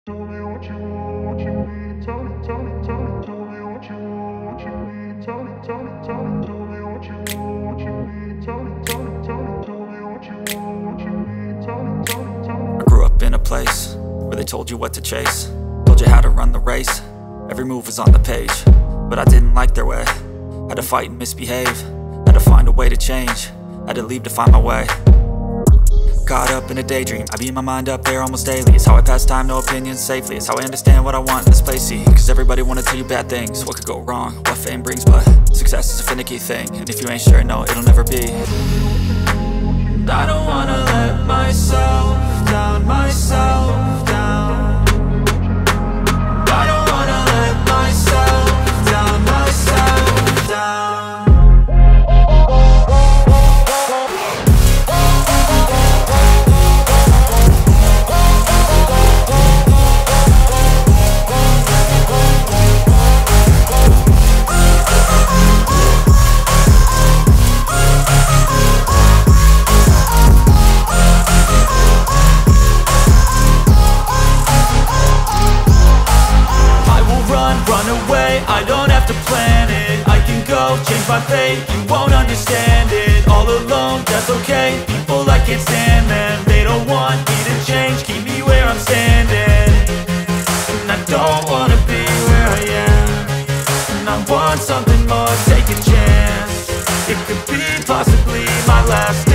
Tell me what you want, what you need. Tell me, tell me, tell me. Tell me what you want, what you need. Tell me, tell me, tell me. Tell me what you want, what you need. Tell me, tell me, tell me. Tell me what you want, what you need. Tell me, tell me, tell me. I grew up in a place where they told you what to chase, told you how to run the race. Every move was on the page, but I didn't like their way. Had to fight and misbehave, had to find a way to change, had to leave to find my way. Caught up in a daydream, I beat my mind up there almost daily. It's how I pass time, no opinions safely. It's how I understand what I want in this place, see. Cause everybody wanna tell you bad things, what could go wrong, what fame brings. But success is a finicky thing, and if you ain't sure, no, it'll never be. And I don't wanna let myself down, myself down. And I don't wanna let myself down, myself down. Run away, I don't have to plan it. I can go, change my fate, you won't understand it. All alone, that's okay. People I can't stand them, they don't want me to change. Keep me where I'm standing, and I don't wanna be where I am. And I want something more, take a chance. It could be possibly my last